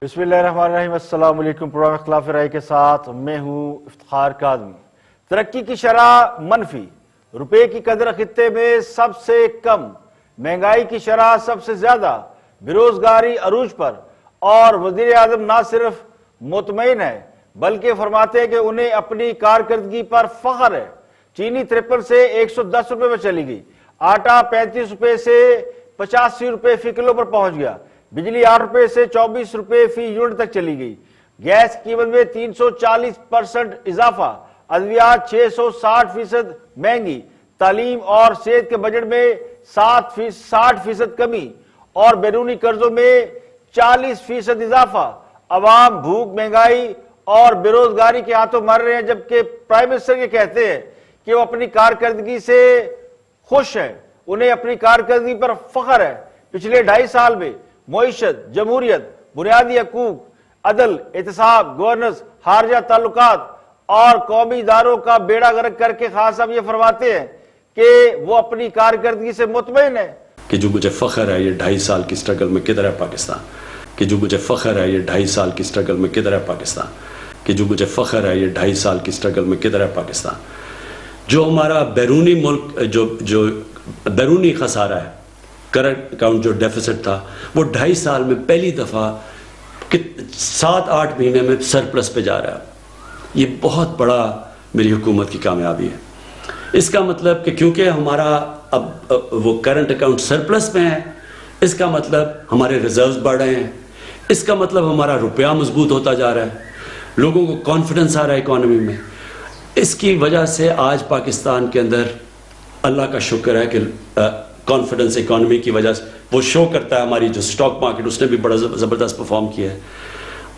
بسم اللہ الرحمن الرحیم۔ السلام علیکم۔ پروگرام اختلاف رائے کے ساتھ میں ہوں افتخار کاظمی۔ ترقی کی شرح منفی، روپے کی قدر خطے میں سب سے کم، مہنگائی کی شرح سب سے زیادہ، بیروزگاری عروج پر، اور وزیر اعظم نہ صرف مطمئن ہے بلکہ فرماتے ہیں کہ انہیں اپنی کارکردگی پر فخر ہے۔ چینی 53 سے 110 روپے میں چلی گئی، آٹا 35 روپے سے 85 روپے فی کلو پر پہنچ گیا، بجلی 8 روپے سے 24 روپے فی یونٹ تک چلی گئی، گیس کی قیمت میں 340% اضافہ، ادویات 660% مہنگی، تعلیم اور صحت کے بجٹ میں 60% کمی اور بیرونی قرضوں میں 40% اضافہ۔ عوام بھوک، مہنگائی اور بیروزگاری کے ہاتھوں مر رہے ہیں، جبکہ پرائم منسٹر یہ کہتے ہیں کہ وہ اپنی کارکردگی سے خوش ہیں، انہیں اپنی کارکردگی پر فخر ہے۔ پچھلے 2.5 سال میں معیشت، جمہوریت، بنیادی حقوق، عدل، احتساب، گورننس، خارجہ تعلقات اور قومی اداروں کا بیڑا غرق کر کے خان صاحب یہ فرماتے ہیں کہ وہ اپنی کارکردگی سے مطمئن ہے۔ کہ جو مجھے فخر ہے یہ 2.5 سال کی سٹرگل میں کدھر ہے پاکستان، کہ جو مجھے فخر ہے یہ 2.5 سال کی سٹرگل میں کدھر ہے پاکستان، کہ جو مجھے فخر ہے یہ 2.5 سال کی سٹرگل میں کدھر ہے پاکستان۔ جو ہمارا بیرونی ملک جو بیرونی خسارہ ہے، کرنٹ اکاؤنٹ جو ڈیفیسٹ تھا، وہ 2.5 سال میں پہلی دفعہ 7-8 مہینے میں سرپلس پہ جا رہا ہے۔ یہ بہت بڑا میری حکومت کی کامیابی ہے۔ اس کا مطلب کہ کیونکہ ہمارا اب وہ کرنٹ اکاؤنٹ سرپلس میں ہے، اس کا مطلب ہمارے ریزروز بڑھ رہے ہیں، اس کا مطلب ہمارا روپیہ مضبوط ہوتا جا رہا ہے، لوگوں کو کانفیڈنس آ رہا ہے اکانومی میں۔ اس کی وجہ سے آج پاکستان کے اندر اللہ کا شکر ہے کہ کانفیڈنس اکانومی کی وجہ سے وہ شو کرتا ہے۔ ہماری جو سٹاک مارکیٹ اس نے بھی بڑا زبردست پرفارم کیا ہے،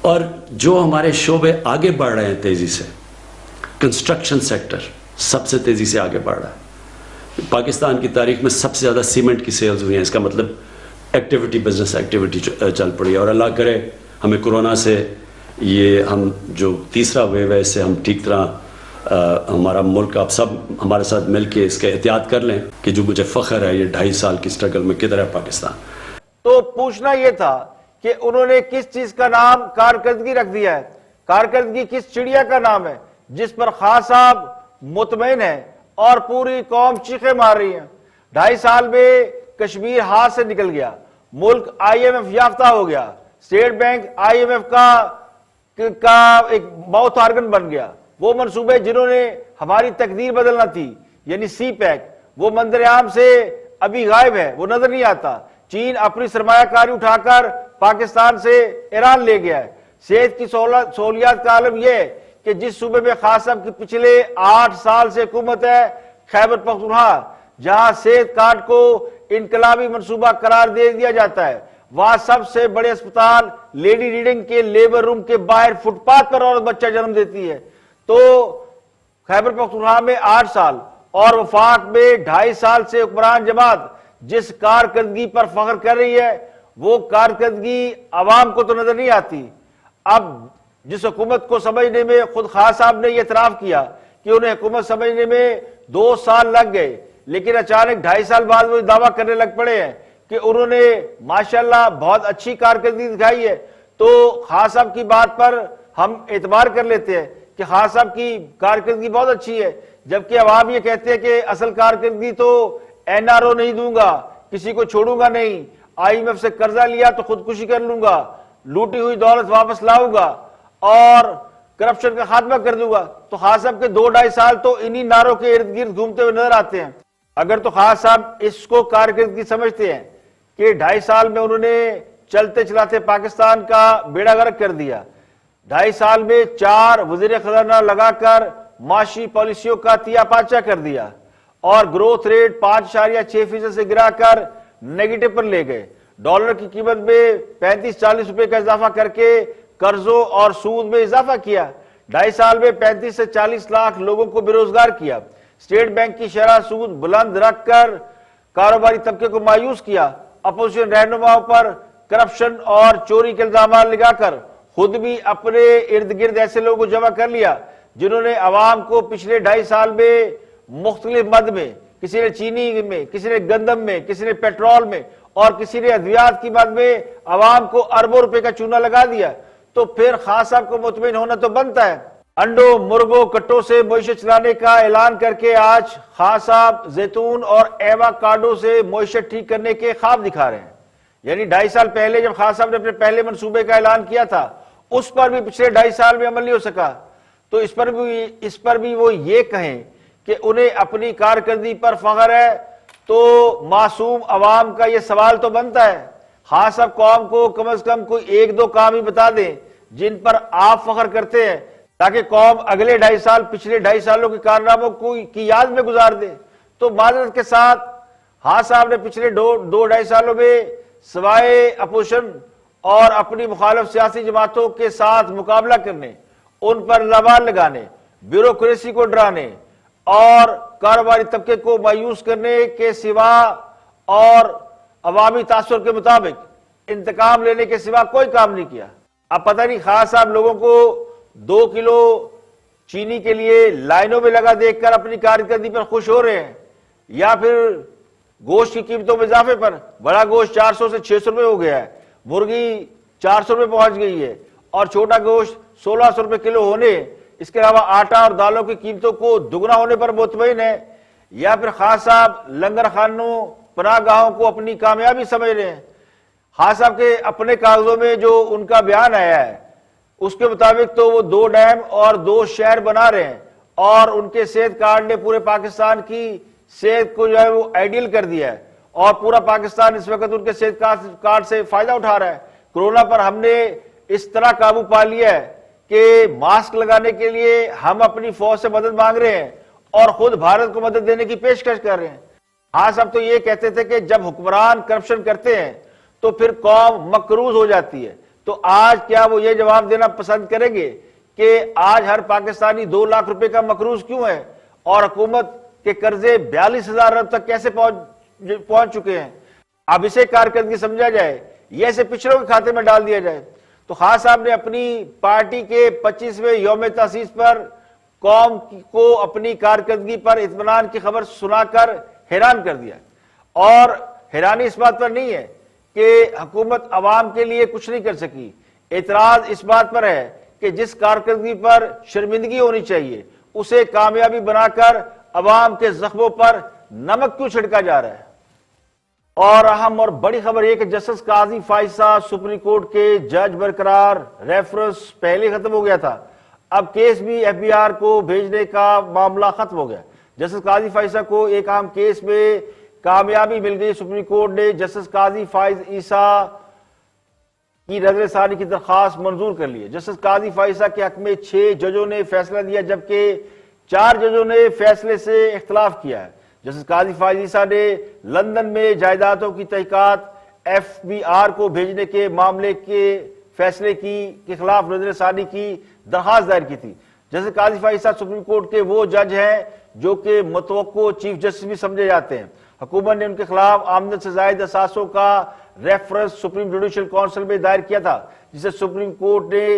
اور جو ہمارے شعبے آگے بڑھ رہے ہیں تیزی سے، کنسٹرکشن سیکٹر سب سے تیزی سے آگے بڑھ رہا ہے۔ پاکستان کی تاریخ میں سب سے زیادہ سیمنٹ کی سیلز ہوئی ہیں، اس کا مطلب ایکٹیویٹی، بزنس ایکٹیویٹی چل پڑی ہے، اور اللہ کرے ہمیں کورونا سے یہ ہم جو تیسرا ویو ہے اس سے ہم ٹھیک طرح ہمارا ملک آپ سب ہمارے ساتھ مل کے اس کا احتیاط کر لیں کہ جو مجھے فخر ہے یہ 2.5 سال کی سٹرگل میں کدھر ہے پاکستان۔ تو پوچھنا یہ تھا کہ انہوں نے کس چیز کا نام کارکردگی رکھ دیا ہے، کارکردگی کس چڑیا کا نام ہے جس پر خان صاحب مطمئن ہے اور پوری قوم چیخیں مار رہی ہیں۔ 2.5 سال میں کشمیر ہاتھ سے نکل گیا، ملک IMF یافتہ ہو گیا، اسٹیٹ بینک IMF کا ایک باؤتھ آرگن بن گیا۔ وہ منصوبے جنہوں نے ہماری تقدیر بدلنا تھی، یعنی سی پیک، وہ منظر عام سے ابھی غائب ہے، وہ نظر نہیں آتا۔ چین اپنی سرمایہ کاری اٹھا کر پاکستان سے ایران لے گیا ہے۔ صحت کی سہولیات کا عالم یہ ہے کہ جس صوبے میں خان صاحب کی پچھلے 8 سال سے حکومت ہے، خیبر پختونخوا، جہاں صحت کارڈ کو انقلابی منصوبہ قرار دے دیا جاتا ہے، وہاں سب سے بڑے اسپتال لیڈی ریڈنگ کے لیبر روم کے باہر فٹ پاتھ پر عورت بچہ جنم دیتی ہے۔ تو خیبر پختونخوا میں 8 سال اور وفاق میں 2.5 سال سے حکمران جماعت جس کارکردگی پر فخر کر رہی ہے، وہ کارکردگی عوام کو تو نظر نہیں آتی۔ اب جس حکومت کو سمجھنے میں خود خان صاحب نے یہ اعتراف کیا کہ انہیں حکومت سمجھنے میں 2 سال لگ گئے، لیکن اچانک 2.5 سال بعد وہ دعویٰ کرنے لگ پڑے ہیں کہ انہوں نے ماشاءاللہ بہت اچھی کارکردگی دکھائی ہے، تو خان صاحب کی بات پر ہم اعتبار کر لیتے ہیں کہ خان صاحب کی کارکردگی بہت اچھی ہے، جبکہ عوام یہ کہتے ہیں کہ اصل کارکردگی تو NRO نہیں دوں گا، کسی کو چھوڑوں گا نہیں، IMF سے قرضہ لیا تو خودکشی کر لوں گا، لوٹی ہوئی دولت واپس لاؤں گا اور کرپشن کا خاتمہ کر دوں گا۔ تو خان صاحب کے 2-2.5 سال تو انہی نعروں کے ارد گرد گھومتے ہوئے نظر آتے ہیں۔ اگر تو خان صاحب اس کو کارکردگی سمجھتے ہیں کہ 2.5 سال میں انہوں نے چلتے چلاتے پاکستان کا بیڑا غرق کر دیا، 2.5 سال میں 4 وزیر خزانہ لگا کر معاشی پالیسیوں کا تیا پاچا کر دیا، اور گروتھ ریٹ 5.6% سے گرا کر نیگیٹو پر لے گئے، ڈالر کی قیمت میں 35-40 روپے کا اضافہ کر کے قرضوں اور سود میں اضافہ کیا، 2.5 سال میں 35 سے 40 لاکھ لوگوں کو بے روزگار کیا، اسٹیٹ بینک کی شرح سود بلند رکھ کر کاروباری طبقے کو مایوس کیا، اپوزیشن رہنماؤں پر کرپشن اور چوری کے الزامات لگا کر خود بھی اپنے ارد گرد ایسے لوگوں کو جمع کر لیا جنہوں نے عوام کو پچھلے 2.5 سال میں مختلف مد میں، کسی نے چینی میں، کسی نے گندم میں، کسی نے پیٹرول میں اور کسی نے ادویات کی بات میں عوام کو اربوں روپے کا چونا لگا دیا تو پھر خان صاحب کو مطمئن ہونا تو بنتا ہے۔ انڈوں مرغوں کٹوں سے معیشت چلانے کا اعلان کر کے آج خان صاحب زیتون اور ایووکاڈو سے معیشت ٹھیک کرنے کے خواب دکھا رہے ہیں۔ یعنی 2.5 سال پہلے جب خان صاحب نے اپنے پہلے منصوبے کا اعلان کیا تھا اس پر بھی پچھلے 2.5 سال میں عمل نہیں ہو سکا، تو اس پر بھی وہ یہ کہیں کہ انہیں اپنی کارکردگی پر فخر ہے تو معصوم عوام کا یہ سوال تو بنتا ہے، خان صاحب قوم کو کم از کم کوئی 1-2 کام ہی بتا دیں جن پر آپ فخر کرتے ہیں تاکہ قوم اگلے 2.5 سال پچھلے 2.5 سالوں کے کارناموں کی یاد میں گزار دے۔ تو معذرت کے ساتھ خان صاحب نے پچھلے 2-2.5 سالوں میں سوائے اپوزیشن اور اپنی مخالف سیاسی جماعتوں کے ساتھ مقابلہ کرنے، ان پر زبان لگانے، بیوروکریسی کو ڈرانے اور کاروباری طبقے کو مایوس کرنے کے سوا اور عوامی تاثر کے مطابق انتقام لینے کے سوا کوئی کام نہیں کیا۔ اب پتہ نہیں خان صاحب لوگوں کو 2 کلو چینی کے لیے لائنوں میں لگا دیکھ کر اپنی کارکردگی پر خوش ہو رہے ہیں یا پھر گوشت کی قیمتوں میں اضافے پر۔ بڑا گوشت 400 سے 600 روپے ہو گیا ہے، مرغی 400 روپے پہنچ گئی ہے اور چھوٹا گوشت 1600 روپے کلو ہونے، اس کے علاوہ آٹا اور دالوں کی قیمتوں کو دگنا ہونے پر مطمئن ہے، یا پھر خان صاحب لنگر خانوں پناہ گاہوں کو اپنی کامیابی سمجھ رہے ہیں۔ خان صاحب کے اپنے کاغذوں میں جو ان کا بیان آیا ہے اس کے مطابق تو وہ 2 ڈیم اور 2 شہر بنا رہے ہیں اور ان کے صحت کارڈ نے پورے پاکستان کی صحت کو جو ہے وہ آئیڈیل کر دیا ہے اور پورا پاکستان اس وقت ان کے صحت کارڈ سے فائدہ اٹھا رہا ہے۔ کرونا پر ہم نے اس طرح قابو پا لیا ہے کہ ماسک لگانے کے لیے ہم اپنی فوج سے مدد مانگ رہے ہیں اور خود بھارت کو مدد دینے کی پیشکش کر رہے ہیں۔ ہاں صاحب تو یہ کہتے تھے کہ جب حکمران کرپشن کرتے ہیں تو پھر قوم مقروض ہو جاتی ہے، تو آج کیا وہ یہ جواب دینا پسند کریں گے کہ آج ہر پاکستانی 2 لاکھ روپے کا مقروض کیوں ہے اور حکومت کے قرضے 42,000 ارب تک کیسے پہنچ چکے ہیں؟ اب اسے کارکردگی سمجھا جائے یا اسے پچھڑوں کے کھاتے میں ڈال دیا جائے؟ تو خان صاحب نے اپنی پارٹی کے 25ویں یوم تاسیس پر قوم کو اپنی کارکردگی پر اطمینان کی خبر سنا کر حیران کر دیا، اور حیرانی اس بات پر نہیں ہے کہ حکومت عوام کے لیے کچھ نہیں کر سکی، اعتراض اس بات پر ہے کہ جس کارکردگی پر شرمندگی ہونی چاہیے اسے کامیابی بنا کر عوام کے زخموں پر نمک کیوں چھڑکا جا رہا ہے۔ اور اہم اور بڑی خبر یہ کہ جسٹس قاضی فائزہ سپریم کورٹ کے جج برقرار، ریفرنس پہلے ختم ہو گیا تھا، اب کیس بھی ایف بی آر کو بھیجنے کا معاملہ ختم ہو گیا۔ جسٹس قاضی فائزہ کو ایک اہم کیس میں کامیابی مل گئی۔ سپریم کورٹ نے جسٹس قاضی فائز عیسیٰ کی نظر ثانی کی درخواست منظور کر لی ہے۔ جسٹس قاضی فائزہ کے حق میں 6 ججوں نے فیصلہ دیا جبکہ 4 ججوں نے فیصلے سے اختلاف کیا ہے۔ جسٹس قاضی فائز عیسیٰ نے لندن میں جائیدادوں کی تحقیقات ایف بی آر کو بھیجنے کے معاملے کے فیصلے کے خلاف نظر ثانی کی درخواست دائر کی تھی۔ جسٹس قاضی فائز عیسیٰ سپریم کورٹ کے وہ جج ہیں جو کہ متوقع چیف جسٹس بھی سمجھے جاتے ہیں۔ حکومت نے ان کے خلاف آمدن سے زائد اثاثوں کا ریفرنس سپریم جوڈیشل کونسل میں دائر کیا تھا جسے سپریم کورٹ نے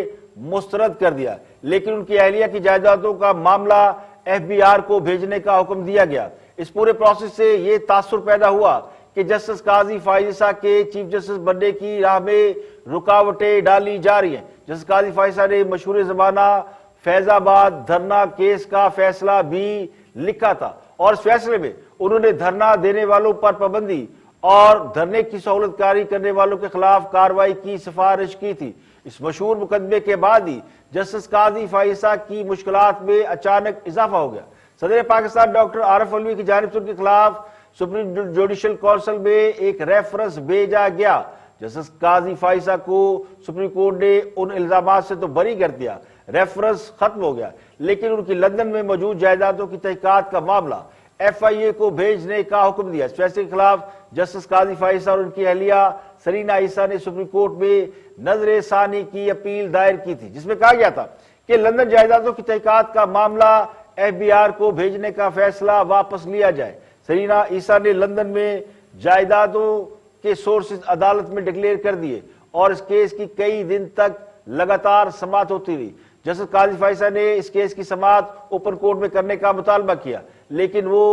مسترد کر دیا، لیکن ان کی اہلیہ کی جائیدادوں کا معاملہ ایف بی آر کو بھیجنے کا حکم دیا گیا۔ اس پورے پروسیس سے یہ تاثر پیدا ہوا کہ جسٹس قاضی فائز عیسیٰ کے چیف جسٹس بننے کی راہ میں رکاوٹیں ڈالی جا رہی ہیں۔ جسٹس قاضی فائز عیسیٰ نے مشہور زمانہ فیض آباد دھرنا کیس کا فیصلہ بھی لکھا تھا اور اس فیصلے میں انہوں نے دھرنا دینے والوں پر پابندی اور دھرنے کی سہولت کاری کرنے والوں کے خلاف کارروائی کی سفارش کی تھی۔ اس مشہور مقدمے کے بعد ہی جسٹس قاضی فائز عیسیٰ کی مشکلات میں اچانک اضافہ ہو گیا۔ صدر پاکستان ڈاکٹر عارف علوی کی جانب سے ان کے خلاف سپریم جوڈیشل کونسل میں ایک ریفرنس بھیجا گیا۔ جسٹس قاضی فائز عیسیٰ کو سپریم کورٹ نے ان الزامات سے تو بری کر دیا، ریفرنس ختم ہو گیا، لیکن ان کی لندن میں موجود جائیدادوں کی تحقیقات کا معاملہ ایف آئی اے کو بھیجنے کا حکم دیا۔ اس فیصلے کے خلاف جسٹس قاضی فائز عیسیٰ اور ان کی اہلیہ سرینا عیسیٰ نے سپریم کورٹ میں نظر ثانی کی اپیل دائر کی تھی جس میں کہا گیا تھا کہ لندن جائیدادوں کی تحقیقات کا معاملہ ایف بی آر کو بھیجنے کا فیصلہ واپس لیا جائے۔ سرینا عیسیٰ نے لندن میں جائیدادوں کے سورسز عدالت میں ڈکلیئر کر دیے اور اس کیس کی کئی دن تک لگاتار سماعت ہوتی رہی۔ جسٹس قاضی فائز عیسیٰ نے اس کیس کی سماعت اوپن کورٹ میں کرنے کا مطالبہ کیا لیکن وہ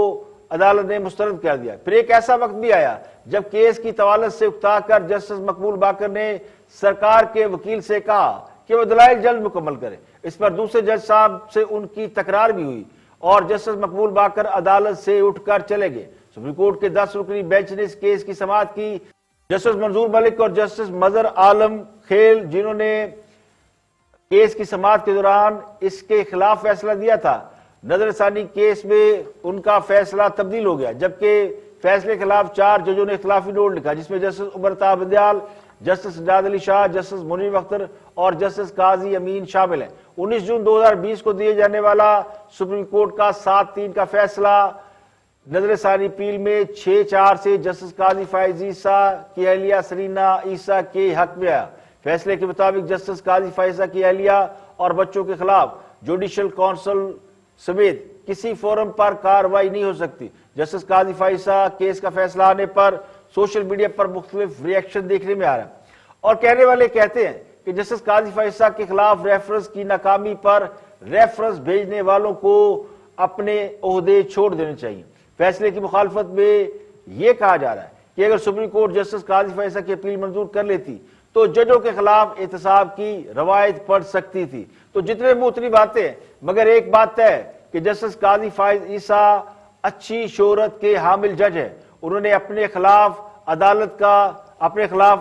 عدالت نے مسترد کر دیا۔ پھر ایک ایسا وقت بھی آیا جب کیس کی طوالت سے اکتا کر جسٹس مقبول باقر نے سرکار کے وکیل سے کہا کہ وہ دلائل جلد مکمل کرے۔ اس پر دوسرے جج صاحب سے ان کی تکرار بھی ہوئی اور جسٹس مقبول باقر عدالت سے اٹھ کر چلے گئے۔ سپریم کورٹ کے 10 رکنی بینچ نے اس کیس کی سماعت کی۔ جسٹس منظور ملک اور جسٹس مظہر عالم خیل، جنہوں نے کیس کی سماعت کے دوران اس کے خلاف فیصلہ دیا تھا، نظر ثانی کیس میں ان کا فیصلہ تبدیل ہو گیا، جبکہ فیصلے کے خلاف 4 ججوں نے اختلافی نوٹ لکھا، جس میں جسٹس عمر طاہر بندیال، جسٹس سجاد علی شاہ، جسٹس منیب اختر اور جسٹس قاضی امین شامل ہیں۔ 19 جون 2020 کو دیے جانے والا سپریم کورٹ کا 7-3 کا فیصلہ نظر ثانی اپیل میں 6-4 سے جسٹس قاضی فائز عیسیٰ کی اہلیہ سرینا عیسیٰ کے حق میں آیا۔ فیصلے کے مطابق جسٹس قاضی فائزہ کی اہلیہ اور بچوں کے خلاف جوڈیشل کونسل سمیت کسی فورم پر کارروائی نہیں ہو سکتی۔ جسٹس قاضی فائزہ کیس کا فیصلہ آنے پر سوشل میڈیا پر مختلف ریئیکشن دیکھنے میں آ رہا ہے، اور کہنے والے کہتے ہیں کہ جسٹس قاضی فائزہ کے خلاف ریفرنس کی ناکامی پر ریفرنس بھیجنے والوں کو اپنے عہدے چھوڑ دینے چاہیے۔ فیصلے کی مخالفت میں یہ کہا جا رہا ہے کہ اگر سپریم کورٹ جسٹس قاضی فائزہ کی اپیل منظور کر لیتی تو ججوں کے خلاف احتساب کی روایت پڑ سکتی تھی۔ تو جتنے منہ اتنی باتیں، مگر ایک بات ہے کہ جسٹس قاضی فائز عیسیٰ اچھی شہرت کے حامل جج ہیں۔ انہوں نے اپنے خلاف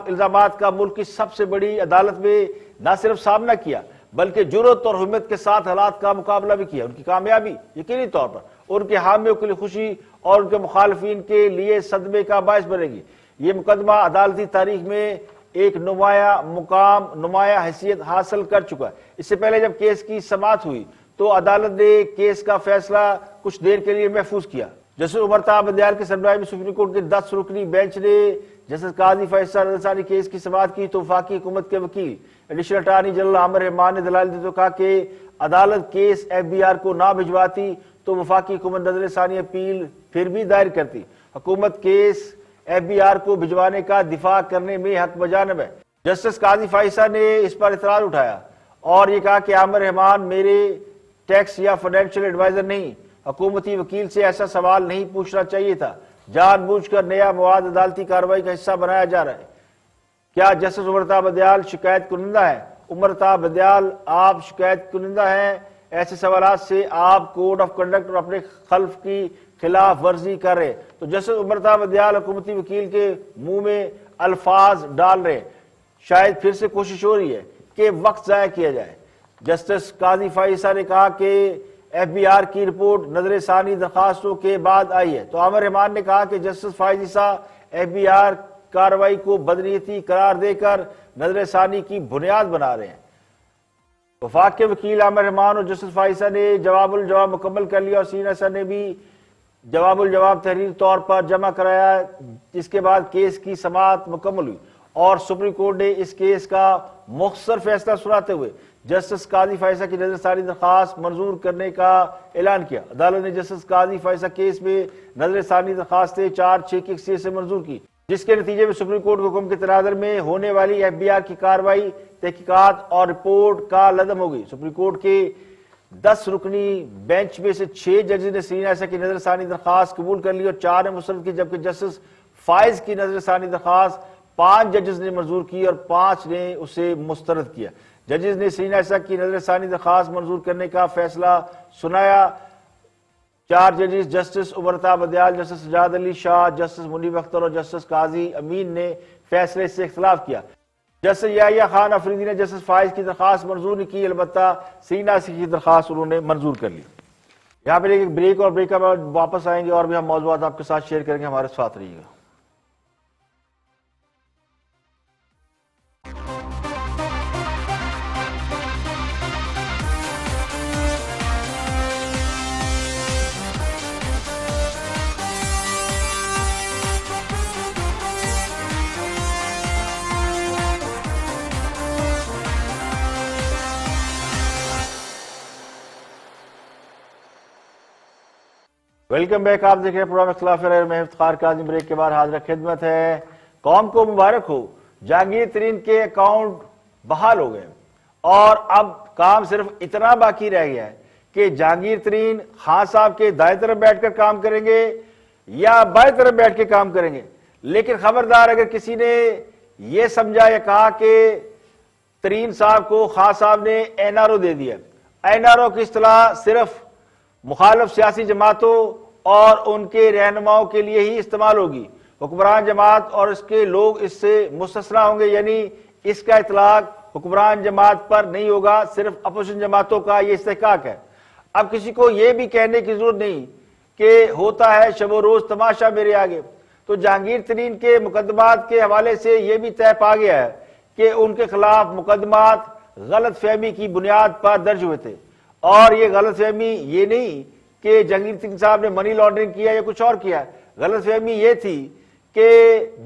الزامات کا ملک کی سب سے بڑی عدالت میں نہ صرف سامنا کیا بلکہ جرأت اور ہمت کے ساتھ حالات کا مقابلہ بھی کیا۔ ان کی کامیابی یقینی طور پر ان کے حامیوں کے لیے خوشی اور ان کے مخالفین کے لیے صدمے کا باعث بنے گی۔ یہ مقدمہ عدالتی تاریخ میں ایک نمایاں مقام، نمایاں حیثیت حاصل کر چکا ہے۔ اس سے پہلے جب کیس کی سماعت ہوئی تو عدالت نے کیس کا فیصلہ کچھ دیر کے لیے محفوظ کیا۔ جسٹس عمر طاہر بندیال کے سربراہی میں سپریم کورٹ کے 10 رکنی بینچ نے جسٹس قاضی فائزہ نظر ثانی کیس کی سماعت کی تو وفاقی حکومت کے وکیل ایڈیشنل اٹارنی جنرل عامر رحمان نے دلائل دیتے ہوئے کہا کہ عدالت کیس FBI کو نہ بھجواتی تو وفاقی حکومت نظر ثانی اپیل پھر بھی دائر کرتی۔ حکومت کیس FBI کو بھجوانے کا دفاع کرنے میں حق بجانب ہے۔ جسٹس قاضی فائزہ نے اس پر اعتراض اٹھایا اور یہ کہا کہ عامر رحمان میرے ٹیکس یا فائنینشیل ایڈوائزر نہیں، حکومتی وکیل سے ایسا سوال نہیں پوچھنا چاہیے تھا۔ جان بوجھ کر نیا مواد عدالتی کارروائی کا حصہ بنایا جا رہا ہے۔ کیا جسٹس عمر طاہر بندیال شکایت کنندہ ہے؟ عمر طاہر بندیال، آپ شکایت کنندہ ہیں؟ ایسے سوالات سے آپ کوڈ آف کنڈکٹ اور اپنے خلف کی خلاف ورزی کر رہے۔ تو جسٹس عمر طاہر بندیال حکومتی وکیل کے منہ میں الفاظ ڈال رہے، شاید پھر سے کوشش ہو رہی ہے کہ وقت ضائع کیا جائے۔ جسٹس قاضی فائزہ نے کہا کہ FBI کی رپورٹ نظر ثانی درخواستوں کے بعد آئی ہے، تو عامر رحمان نے کہا کہ جسٹس فائز عیسیٰ FBI کارروائی کو بدنیتی قرار دے کر نظر ثانی کی بنیاد بنا رہے ہیں۔ وفاق کے وکیل عامر رحمان اور جسٹس فائزہ نے جواب الجواب مکمل کر لیا اور سینئر سر نے بھی جواب الجواب تحریری طور پر جمع کرایا، جس کے بعد کیس کی سماعت مکمل ہوئی اور سپریم کورٹ نے اس کیس کا مختصر فیصلہ سناتے ہوئے جسٹس قاضی فائزہ کی نظر ثانی درخواست منظور کرنے کا اعلان کیا۔ عدالت نے جسٹس قاضی فائزہ کیس میں نظر ثانی درخواستیں 4-6 کی اکثریت سے منظور کی، جس کے نتیجے میں سپریم کورٹ کے حکم کے تناظر میں ہونے والی FBI کی کارروائی، تحقیقات اور رپورٹ کا لدم ہو گئی۔ سپریم کورٹ کے 10 رکنی بینچ میں سے 6 ججز نے سرینا عیسیٰ کی نظر ثانی درخواست قبول کر لی اور 4 نے مسترد کی، جبکہ جسٹس فائز کی نظر ثانی درخواست 5 ججز نے منظور کی اور 5 نے اسے مسترد کیا۔ ججز نے سرینا عیسیٰ کی نظر ثانی درخواست منظور کرنے کا فیصلہ سنایا۔ 4 ججز جسٹس عمر طاہر بندیال، جسٹس سجاد علی شاہ، جسٹس منیب اختر اور جسٹس قاضی امین نے فیصلے سے اختلاف کیا۔ جسٹس یحییٰ خان افریدی نے جسٹس فائز کی درخواست منظور نہیں کی، البتہ سرینا عیسیٰ کی درخواست انہوں نے منظور کر لی۔ یہاں پہ ایک بریک اور بریک کے بعد واپس آئیں گے اور بھی ہم موضوعات آپ کے ساتھ شیئر کریں گے، ہمارے ساتھ رہیے گا۔ ویلکم بیک، آپ دیکھ رہے ہیں پروگرام اختلاف رائے، میں افتخار کاظم۔ بریک کے بعد حاضر خدمت ہے۔ قوم کو مبارک ہو، جہانگیر ترین کے اکاؤنٹ بحال ہو گئے اور اب کام صرف اتنا باقی رہ گیا ہے کہ جہانگیر ترین خان صاحب کے دائیں طرف بیٹھ کر کام کریں گے یا بائیں طرف بیٹھ کے کام کریں گے. لیکن خبردار اگر کسی نے یہ سمجھا یا کہا کہ ترین صاحب کو خان صاحب نے این آر او دے دیا. این آر او کی اصطلاح صرف مخالف سیاسی جماعتوں اور ان کے رہنماؤں کے لیے ہی استعمال ہوگی. حکمران جماعت اور اس کے لوگ اس سے مستثنیٰ ہوں گے، یعنی اس کا اطلاق حکمران جماعت پر نہیں ہوگا، صرف اپوزیشن جماعتوں کا یہ استحقاق ہے. اب کسی کو یہ بھی کہنے کی ضرورت نہیں کہ ہوتا ہے شب و روز تماشا میرے آگے. تو جہانگیر ترین کے مقدمات کے حوالے سے یہ بھی طے پا گیا ہے کہ ان کے خلاف مقدمات غلط فہمی کی بنیاد پر درج ہوئے تھے. اور یہ غلط فہمی یہ نہیں کہ جہانگیر ترین صاحب نے منی لانڈرنگ کیا یا کچھ اور کیا. غلط فہمی یہ تھی کہ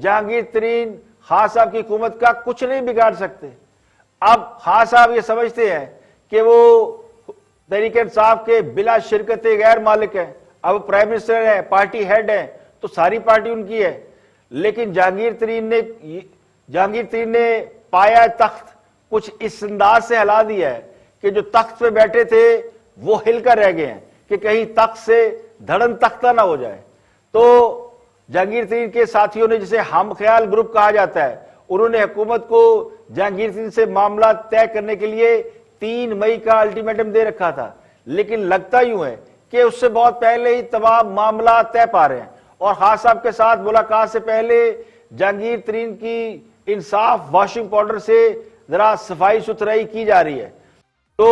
جہانگیر ترین خان صاحب کی حکومت کا کچھ نہیں بگاڑ سکتے. اب خان صاحب یہ سمجھتے ہیں کہ وہ تحریک انصاف کے بلا شرکت غیر مالک ہیں. اب پرائم منسٹر ہیں، پارٹی ہیڈ ہیں، تو ساری پارٹی ان کی ہے. لیکن جہانگیر ترین نے پایا تخت کچھ اس انداز سے ہلا دیا ہے کہ جو تخت پہ بیٹھے تھے وہ ہل کر رہ گئے ہیں کہ کہیں تخت سے دھڑن تختہ نہ ہو جائے. تو جہانگیر ترین کے ساتھیوں نے، جسے ہم خیال گروپ کہا جاتا ہے، انہوں نے حکومت کو جہانگیر ترین سے معاملات طے کرنے کے لیے 3 مئی کا الٹیمیٹم دے رکھا تھا. لیکن لگتا یوں ہے کہ اس سے بہت پہلے ہی تمام معاملات طے پا رہے ہیں. اور خان صاحب کے ساتھ ملاقات سے پہلے جہانگیر ترین کی انصاف واشنگ پاؤڈر سے ذرا صفائی ستھرائی کی جا رہی ہے. تو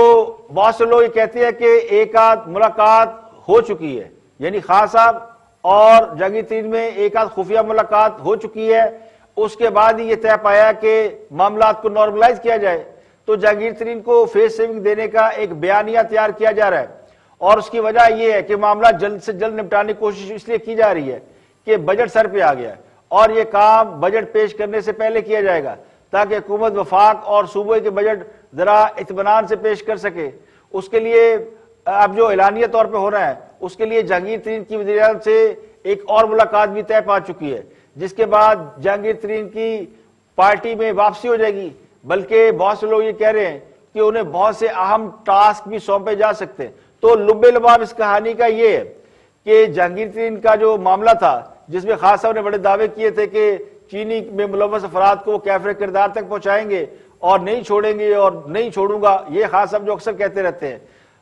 بہت سے لوگ یہ کہتے ہیں کہ ایک آدھ ملاقات ہو چکی ہے، یعنی خان صاحب اور جہانگیر ترین میں ایک آدھ خفیہ ملاقات ہو چکی ہے. اس کے بعد ہی یہ طے پایا کہ معاملات کو نارملائز کیا جائے. تو جہانگیر ترین کو فیس سیونگ دینے کا ایک بیانیہ تیار کیا جا رہا ہے. اور اس کی وجہ یہ ہے کہ معاملہ جلد سے جلد نپٹانے کی کوشش اس لیے کی جا رہی ہے کہ بجٹ سر پہ آ گیا ہے اور یہ کام بجٹ پیش کرنے سے پہلے کیا جائے گا تاکہ حکومت وفاق اور صوبے کے بجٹ ذرا اطمینان سے پیش کر سکے. اس کے لیے اب جو اعلانیہ طور پہ ہو رہا ہے اس کے لیے جہانگیر ترین کی وزیر اعظم سے ایک اور ملاقات بھی طے پا چکی ہے، جس کے بعد جہانگیر ترین کی پارٹی میں واپسی ہو جائے گی. بلکہ بہت سے لوگ یہ کہہ رہے ہیں کہ انہیں بہت سے اہم ٹاسک بھی سونپے جا سکتے ہیں. تو لب لباب اس کہانی کا یہ ہے کہ جہانگیر ترین کا جو معاملہ تھا، جس میں خان صاحب نے بڑے دعوے کیے تھے کہ چینی میں ملوث افراد کو وہ کیفر کردار تک پہنچائیں گے اور نہیں چھوڑیں گے اور نہیں چھوڑوں گا، یہ خان صاحب جو اکثر کہتے رہتے ہیں،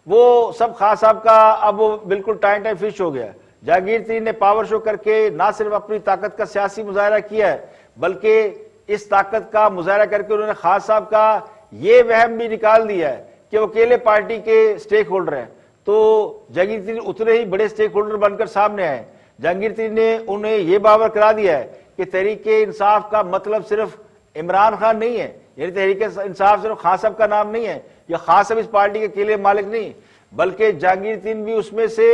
وہ سب خان صاحب کا اب وہ بالکل ٹائم فش ہو گیا. جہانگیر ترین نے پاور شو کر کے نہ صرف اپنی طاقت کا سیاسی مظاہرہ کیا ہے، بلکہ اس طاقت کا مظاہرہ کر کے انہوں نے خان صاحب کا یہ وہم بھی نکال دیا ہے کہ وہ اکیلے پارٹی کے سٹیک ہولڈر ہیں. تو جہانگیر ترین اتنے ہی بڑے سٹیک ہولڈر بن کر سامنے آئے. جہانگیر ترین نے انہیں یہ باور کرا دیا ہے کہ تحریک انصاف کا مطلب صرف عمران خان نہیں ہے، یعنی تحریک انصاف صرف خان صاحب کا نام نہیں ہے، یا خان صاحب اس پارٹی کے اکیلے مالک نہیں، بلکہ جہانگیر ترین بھی اس میں سے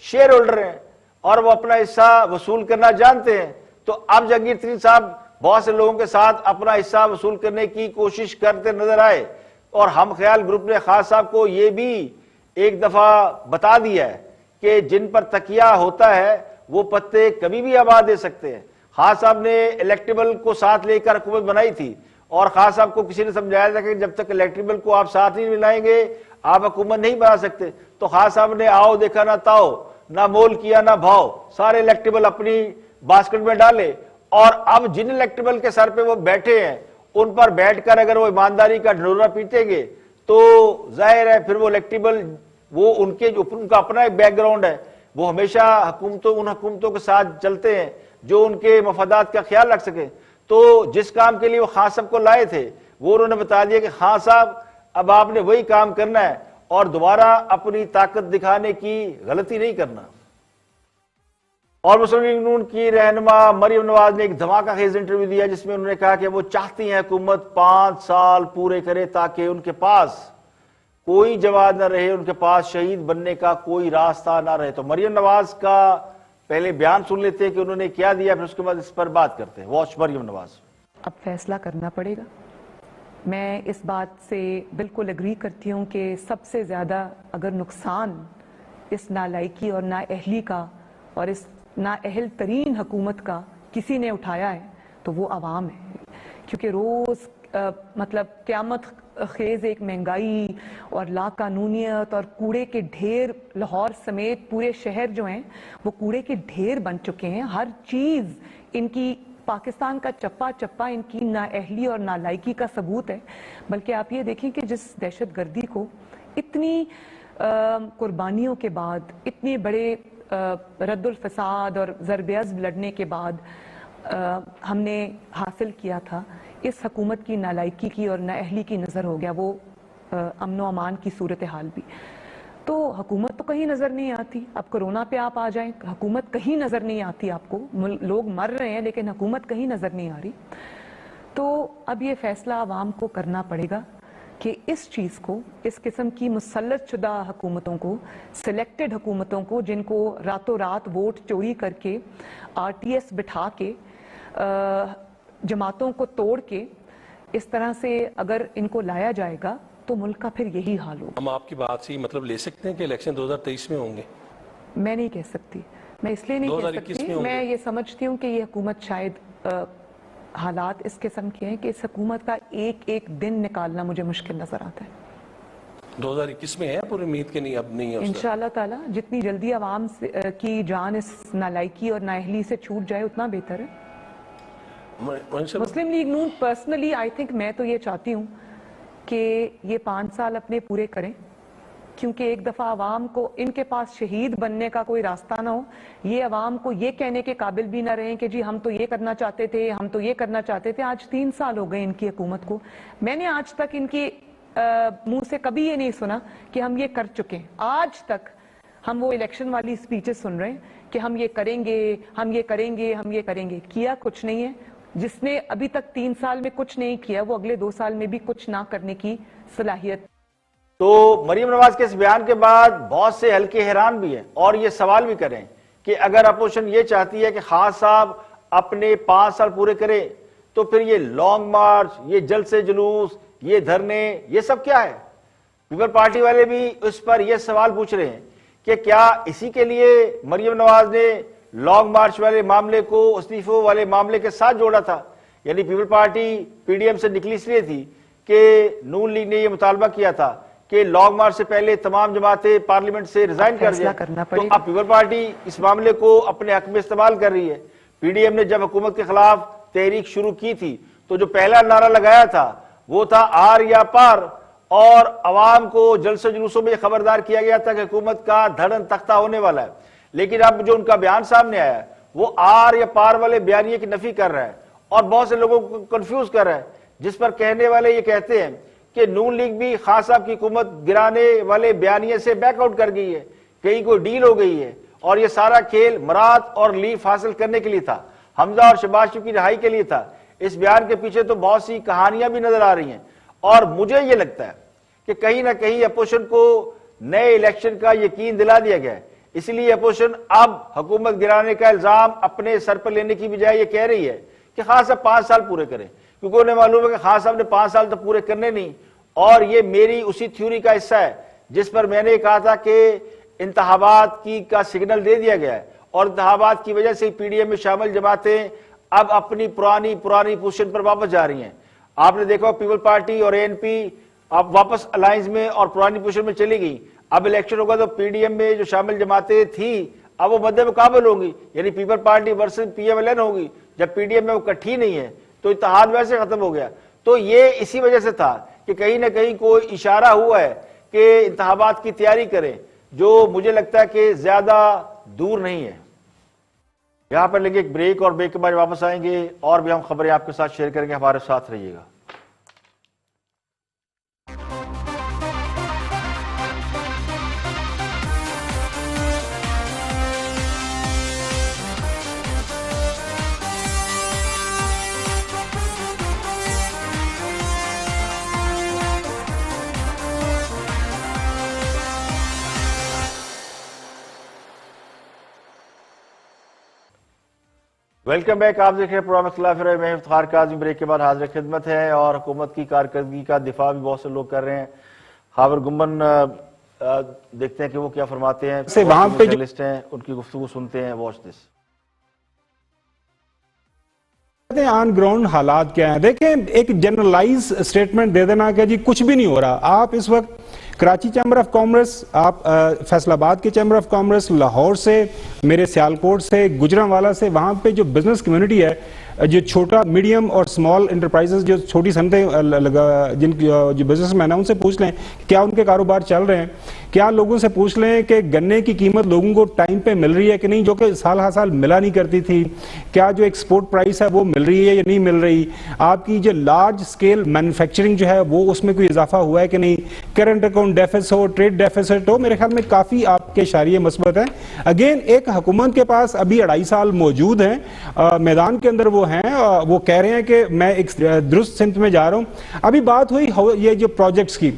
شیئر ہولڈر ہیں اور وہ اپنا حصہ وصول کرنا جانتے ہیں. تو اب جہانگیر ترین صاحب بہت سے لوگوں کے ساتھ اپنا حصہ وصول کرنے کی کوشش کرتے نظر آئے. اور ہم خیال گروپ نے خان صاحب کو یہ بھی ایک دفعہ بتا دیا ہے کہ جن پر تکیہ ہوتا ہے وہ پتے کبھی بھی آباد دے سکتے ہیں. خان صاحب نے الیکٹیبل کو ساتھ لے کر حکومت بنائی تھی اور خان صاحب کو کسی نے سمجھایا تھا کہ جب تک الیکٹیبل کو آپ ساتھ نہیں ملائیں گے آپ حکومت نہیں بنا سکتے. تو خان صاحب نے آؤ دیکھا نہ تاؤ، نہ مول کیا نہ بھاؤ، سارے الیکٹیبل اپنی باسکٹ میں ڈالے. اور اب جن الیکٹیبل کے سر پہ وہ بیٹھے ہیں ان پر بیٹھ کر اگر وہ ایمانداری کا ڈھنڈورا پیٹیں گے تو ظاہر ہے پھر وہ الیکٹیبل وہ ان کا اپنا ایک بیک گراؤنڈ ہے، وہ ہمیشہ ان حکومتوں کے ساتھ چلتے ہیں جو ان کے مفادات کا خیال رکھ سکیں. تو جس کام کے لیے وہ خان صاحب کو لائے تھے وہ انہوں نے بتا دیا کہ خان صاحب اب آپ نے وہی کام کرنا ہے اور دوبارہ اپنی طاقت دکھانے کی غلطی نہیں کرنا. اور مسلم لیگ نون کی رہنما مریم نواز نے ایک دھماکہ خیز انٹرویو دیا جس میں انہوں نے کہا کہ وہ چاہتی ہیں حکومت 5 سال پورے کرے تاکہ ان کے پاس کوئی جواب نہ رہے، ان کے پاس شہید بننے کا کوئی راستہ نہ رہے. تو مریم نواز کا پہلے بیان سن لیتے ہیں کہ انہوں نے کیا دیا، پھر اس کے بعد اس پر بات کرتے ہیں. واچ مریم نواز. اب فیصلہ کرنا پڑے گا. میں اس بات سے بالکل اگری کرتی ہوں کہ سب سے زیادہ اگر نقصان اس نالائکی اور نااہلی کا اور اس نااہل ترین حکومت کا کسی نے اٹھایا ہے تو وہ عوام ہے. کیونکہ روز مطلب قیامت خیز ایک مہنگائی اور لا قانونیت اور کوڑے کے ڈھیر، لاہور سمیت پورے شہر جو ہیں وہ کوڑے کے ڈھیر بن چکے ہیں. ہر چیز ان کی، پاکستان کا چپا چپا ان کی نااہلی اور نالائکی کا ثبوت ہے. بلکہ آپ یہ دیکھیں کہ جس دہشت گردی کو اتنی قربانیوں کے بعد، اتنے بڑے رد الفساد اور ضرب عضب لڑنے کے بعد ہم نے حاصل کیا تھا، اس حکومت کی نالائکی کی اور نااہلی کی نظر ہو گیا وہ امن و امان کی صورتحال بھی. تو حکومت تو کہیں نظر نہیں آتی. اب کرونا پہ آپ آ جائیں، حکومت کہیں نظر نہیں آتی آپ کو. لوگ مر رہے ہیں لیکن حکومت کہیں نظر نہیں آ رہی. تو اب یہ فیصلہ عوام کو کرنا پڑے گا کہ اس چیز کو، اس قسم کی مسلط شدہ حکومتوں کو، سلیکٹڈ حکومتوں کو، جن کو راتوں رات ووٹ چوری کر کے، آر ٹی ایس بٹھا کے، جماعتوں کو توڑ کے، اس طرح سے اگر ان کو لایا جائے گا تو ملک کا پھر یہی حال ہوگا. ہم آپ کی بات سے مطلب لے سکتے ہیں کہ الیکشن 2023 میں ہوں گے؟ میں نہیں کہہ سکتی. میں اس لیے نہیں کہہ سکتی. میں یہ سمجھتی ہوں کہ یہ حکومت شاید حالات اس قسم کے ہیں کہ اس حکومت کا ایک ایک دن نکالنا مجھے مشکل نظر آتا ہے. 2021 میں ہے پوری امید کے نہیں اب نہیں ہے انشاءاللہ تعالی جتنی جلدی عوام کی جان اس نالائکی اور نااہلی سے چھوٹ جائے اتنا بہتر ہے. Muslim League Noon personally I think, میں تو یہ چاہتی ہوں کہ یہ 5 سال اپنے پورے کریں، کیونکہ ایک دفعہ عوام کو ان کے پاس شہید بننے کا کوئی راستہ نہ ہو. یہ عوام کو یہ کہنے کے قابل بھی نہ رہیں کہ جی ہم تو یہ کرنا چاہتے تھے، ہم تو یہ کرنا چاہتے تھے. آج 3 سال ہو گئے ان کی حکومت کو. میں نے آج تک ان کی منہ سے کبھی یہ نہیں سنا کہ ہم یہ کر چکے ہیں. آج تک ہم وہ الیکشن والی سپیچز سن رہے ہیں کہ ہم یہ کریں گے، ہم یہ کریں گے، ہم یہ کریں گے. کیا کچھ نہیں ہے. جس نے ابھی تک 3 سال میں کچھ نہیں کیا وہ اگلے 2 سال میں بھی کچھ نہ کرنے کی صلاحیت. تو مریم نواز کے اس بیان کے بعد بہت سے ہلکے حیران بھی ہیں اور یہ سوال بھی کریں کہ اگر اپوزیشن یہ چاہتی ہے کہ خان صاحب اپنے 5 سال پورے کریں تو پھر یہ لانگ مارچ، یہ جلسے جلوس، یہ دھرنے، یہ سب کیا ہے؟ پیپل پارٹی والے بھی اس پر یہ سوال پوچھ رہے ہیں کہ کیا اسی کے لیے مریم نواز نے لانگ مارچ والے معاملے کو استعفوں والے معاملے کے ساتھ جوڑا تھا؟ یعنی People Party P D M سے نکلی اس لیے تھی کہ نون لیگ نے یہ مطالبہ کیا تھا کہ لانگ مارچ سے پہلے تمام جماعتیں پارلیمنٹ سے ریزائن کر دیں. تو اب پیپل پارٹی اس معاملے کو اپنے حق میں استعمال کر رہی ہے. پی ڈی ایم نے جب حکومت کے خلاف تحریک شروع کی تھی تو جو پہلا نعرہ لگایا تھا وہ تھا آر یا پار، اور عوام کو جلسے جلوسوں میں خبردار کیا گیا تھا کہ حکومت کا دھڑن تختہ ہونے والا ہے. لیکن اب جو ان کا بیان سامنے آیا ہے وہ آر یا پار والے بیانیے کی نفی کر رہا ہے اور بہت سے لوگوں کو کنفیوز کر رہا ہے، جس پر کہنے والے یہ کہتے ہیں کہ نون لیگ بھی خان صاحب کی حکومت گرانے والے بیانیے سے بیک آؤٹ کر گئی ہے، کہیں کوئی ڈیل ہو گئی ہے اور یہ سارا کھیل مراد اور لیف حاصل کرنے کے لیے تھا، حمزہ اور شہباز شریف کی رہائی کے لیے تھا. اس بیان کے پیچھے تو بہت سی کہانیاں بھی نظر آ رہی ہیں اور مجھے یہ لگتا ہے کہ کہیں نہ کہیں اپوزیشن کو نئے الیکشن کا یقین دلا دیا گیا ہے. اس لیے اپوزیشن اب حکومت گرانے کا الزام اپنے سر پر لینے کی بجائے یہ کہہ رہی ہے کہ خان صاحب 5 سال پورے کریں، کیونکہ انہیں معلوم ہے کہ خان صاحب نے 5 سال تو پورے کرنے نہیں. اور یہ میری اسی تھیوری کا حصہ ہے جس پر میں نے کہا تھا کہ انتخابات کا سگنل دے دیا گیا ہے اور انتخابات کی وجہ سے پی ڈی ایم میں شامل جماعتیں اب اپنی پرانی پوزیشن پر واپس جا رہی ہیں. آپ نے دیکھا پیپل پارٹی اور اے این پی اب واپس الائنس میں اور پرانی پوزیشن میں چلی گئی. اب الیکشن ہوگا تو پی ڈی ایم میں جو شامل جماعتیں تھیں اب وہ مد مقابل ہوں گی، یعنی People Party versus P M L N ہوگی. جب پی ڈی ایم میں وہ کٹھی نہیں ہے تو اتحاد ویسے ختم ہو گیا. تو یہ اسی وجہ سے تھا کہ کہیں نہ کہیں کوئی اشارہ ہوا ہے کہ انتخابات کی تیاری کریں، جو مجھے لگتا ہے کہ زیادہ دور نہیں ہے. یہاں پر لیں گے ایک بریک اور بریک کے بعد واپس آئیں گے اور بھی ہم خبریں آپ کے ساتھ شیئر کریں گے. ہمارے ساتھ رہیے گا. Welcome back. آپ دیکھ رہے ہیں پروگرام اختلاف رائے میں افتخار کاظمی. بریک کے بعد حاضر خدمت ہے اور حکومت کی کارکردگی کا دفاع بھی بہت سے لوگ کر رہے ہیں. خاور گمن دیکھتے ہیں کہ وہ کیا فرماتے ہیں. وہاں پہ جرنلسٹ ہیں ان کی گفتگو سنتے ہیں. Watch this. آن گراؤنڈ حالات کیا ہیں. دیکھیں ایک جنرلائز سٹیٹمنٹ دے دینا کہ جی کچھ بھی نہیں ہو رہا. آپ اس وقت کراچی چیمبر آف کامرس, آپ فیصل آباد کے چیمبر آف کامرس, لاہور سے, میرے سیالکوٹ سے, گجرانوالہ سے, وہاں پہ جو بزنس کمیونٹی ہے, جو چھوٹا میڈیم اور سمال انٹرپرائزز, جو چھوٹی صنعتیں جن جو بزنس مین ہیں, ان سے پوچھ لیں کیا ان کے کاروبار چل رہے ہیں. کیا لوگوں سے پوچھ لیں کہ گنے کی قیمت لوگوں کو ٹائم پہ مل رہی ہے کہ نہیں, جو کہ سال ہر سال ملا نہیں کرتی تھی. کیا جو ایکسپورٹ پرائس ہے وہ مل رہی ہے یا نہیں مل رہی. آپ کی جو لارج اسکیل مینوفیکچرنگ جو ہے وہ اس میں کوئی اضافہ ہوا ہے کہ نہیں. کرنٹ اکاؤنٹ ڈیفیسٹ ہو, ٹریڈ ڈیفیسٹ ہو, میرے خیال میں کافی آپ کے اشاریے مثبت ہیں. اگین ایک حکومت کے پاس ابھی 2.5 سال موجود ہیں, میدان کے اندر وہ ہیں, وہ کہہ رہے ہیں کہ میں ایک درست سمت میں جا رہا ہوں. ابھی بات ہوئی یہ جو پروجیکٹس کی,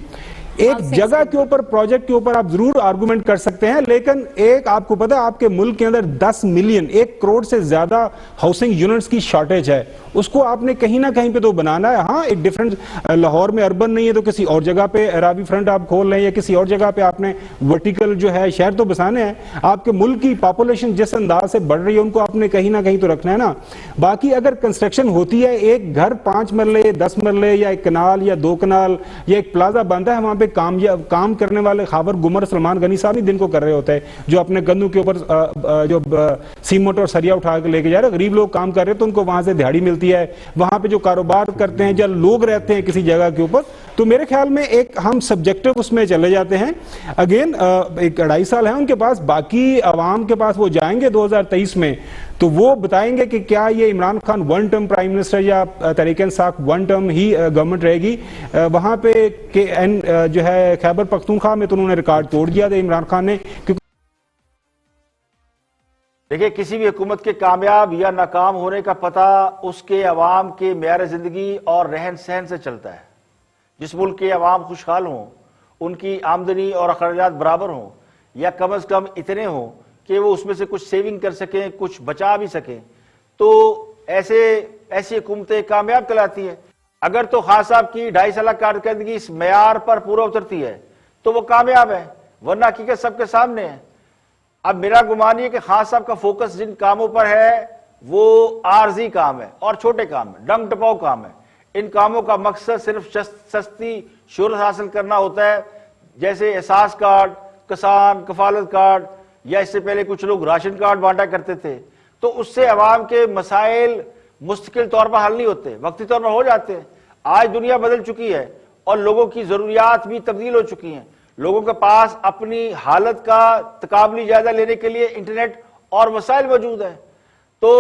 ایک جگہ کے اوپر, پروجیکٹ کے اوپر آپ ضرور آرگومنٹ کر سکتے ہیں, لیکن ایک آپ کو پتا آپ کے ملک کے اندر 10 ملین 1 کروڑ سے زیادہ ہاؤسنگ یونٹس کی شارٹیج ہے. اس کو آپ نے کہیں نہ کہیں پہ تو بنانا ہے. ہاں ایک ڈیفرنٹ, لاہور میں اربن نہیں ہے تو کسی اور جگہ پہ راوی فرنٹ آپ کھول لیں, یا کسی اور جگہ پہ آپ نے ورٹیکل جو ہے شہر تو بسانے ہیں. آپ کے ملک کی پاپولیشن جس انداز سے بڑھ رہی ہے ان کو آپ نے کہیں نہ کہیں تو رکھنا ہے نا. باقی اگر کنسٹرکشن ہوتی ہے, ایک گھر 5 مرلے 10 مرلے یا 1 کنال یا 2 کنال یا ایک پلازا بنتا ہے, وہاں پہ کام کرنے والے خاور گمر سلمان غنی صاحب نہیں دن کو کر رہے ہوتے ہیں, جو اپنے کندھوں کے اوپر جو سیمنٹ اور سریا اٹھا کے لے کے جا رہے. غریب لوگ کام کر رہے تو ان کو وہاں سے دہاڑی ملتی ہے. وہاں پہ جو کاروبار کرتے ہیں, جو لوگ رہتے ہیں کسی جگہ کے اوپر, تو میرے خیال میں ایک ہم سبجیکٹو اس میں چلے جاتے ہیں. اگین ایک 2.5 سال ہیں ان کے پاس, باقی عوام کے پاس وہ جائیں گے 2023 میں تو وہ بتائیں گے کہ کیا یہ Imran Khan 1 term prime minister یا تحریک انصاف 1 ٹرم ہی گورنمنٹ رہے گی. وہاں پہ جو ہے خیبر پختونخوا میں تو انہوں نے ریکارڈ توڑ دیا تھا عمران خان نے. دیکھیں کسی بھی حکومت کے کامیاب یا ناکام ہونے کا پتہ اس کے عوام کے معیار زندگی اور رہن سہن سے چلتا ہے. جس ملک کے عوام خوشحال ہوں, ان کی آمدنی اور اخراجات برابر ہوں, یا کم از کم اتنے ہوں کہ وہ اس میں سے کچھ سیونگ کر سکیں, کچھ بچا بھی سکیں, تو ایسی حکومتیں کامیاب کہلاتی ہیں. اگر تو خان صاحب کی 2.5 سالہ کارکردگی اس معیار پر پورا اترتی ہے تو وہ کامیاب ہے, ورنہ حقیقت سب کے سامنے ہے. اب میرا گمان یہ کہ خان صاحب کا فوکس جن کاموں پر ہے وہ عارضی کام ہے اور چھوٹے کام ہے, ڈنگ ٹپاؤ کام ہے. ان کاموں کا مقصد صرف سستی شہرت حاصل کرنا ہوتا ہے, جیسے احساس کارڈ, کسان کفالت کارڈ, یا اس سے پہلے کچھ لوگ راشن کارڈ بانٹا کرتے تھے. تو اس سے عوام کے مسائل مستقل طور پر حل نہیں ہوتے, وقتی طور پر ہو جاتے ہیں. آج دنیا بدل چکی ہے اور لوگوں کی ضروریات بھی تبدیل ہو چکی ہیں. لوگوں کے پاس اپنی حالت کا تقابلی جائزہ لینے کے لیے انٹرنیٹ اور وسائل موجود ہیں. تو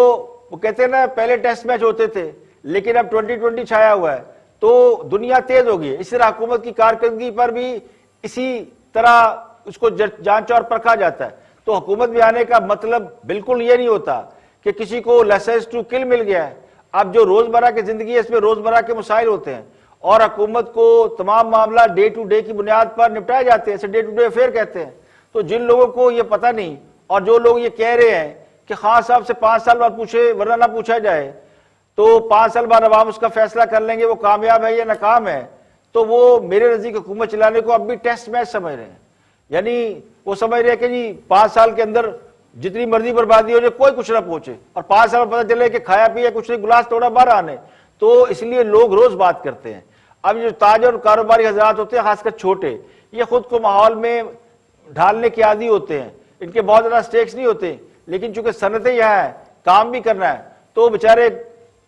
وہ کہتے ہیں نا پہلے ٹیسٹ میچ ہوتے تھے, لیکن اب 2020 چھایا ہوا ہے, تو دنیا تیز ہو گئی ہے. اس طرح حکومت کی کارکردگی پر بھی اسی طرح اس کو جانچا اور پرکھا جاتا ہے. تو حکومت میں آنے کا مطلب بالکل یہ نہیں ہوتا کہ کسی کو لائسنس ٹو کل مل گیا ہے. اب جو روزمرہ کی زندگی ہے اس میں روزمرہ کے مسائل ہوتے ہیں, اور حکومت کو تمام معاملہ ڈے ٹو ڈے کی بنیاد پر نپٹائے جاتے ہیں, اسے ڈے ٹو ڈے افیئر کہتے ہیں. تو جن لوگوں کو یہ پتہ نہیں, اور جو لوگ یہ کہہ رہے ہیں کہ خان صاحب سے 5 سال بعد پوچھے ورنہ نہ پوچھا جائے, تو 5 سال بعد عوام اس کا فیصلہ کر لیں گے وہ کامیاب ہے یا ناکام ہے, تو وہ میرے نزدیک حکومت چلانے کو اب بھی ٹیسٹ میچ سمجھ رہے ہیں. یعنی وہ سمجھ رہے ہیں کہ جی 5 سال کے اندر جتنی مرضی بربادی ہو جائے کوئی کچھ نہ پہنچے, اور 5 سال پتہ چلے کہ کھایا پیا کچھ نہیں, گلاس توڑا باہر آنے. تو اس لیے لوگ روز بات کرتے ہیں. اب جو تاجر اور کاروباری حضرات ہوتے ہیں, خاص کر چھوٹے, یہ خود کو ماحول میں ڈھالنے کے عادی ہوتے ہیں, ان کے بہت زیادہ سٹیکس نہیں ہوتے, لیکن چونکہ صنعتیں یہاں ہیں, کام بھی کرنا ہے, تو بیچارے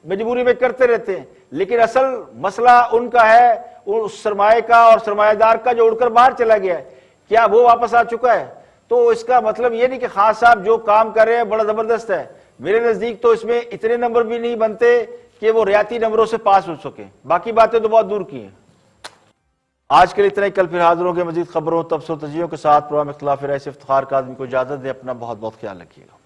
مجبوری میں کرتے رہتے ہیں. لیکن اصل مسئلہ ان کا ہے, اس سرمایہ کا اور سرمایہ دار کا جو اڑ کر باہر چلا گیا ہے, کیا وہ واپس آ چکا ہے؟ تو اس کا مطلب یہ نہیں کہ خان صاحب جو کام کر رہے ہیں بڑا زبردست ہے. میرے نزدیک تو اس میں اتنے نمبر بھی نہیں بنتے کہ وہ ریاتی نمبروں سے پاس ہو سکیں. باقی باتیں تو بہت دور کی ہیں. آج کے لیے اتنا ہی. کل پھر حاضر ہوں گے مزید خبروں, تبصروں, تجزیوں کے ساتھ. پروگرام اختلاف رائے سے افتخار کاظمی کو اجازت دیں. اپنا بہت بہت خیال رکھیے گا.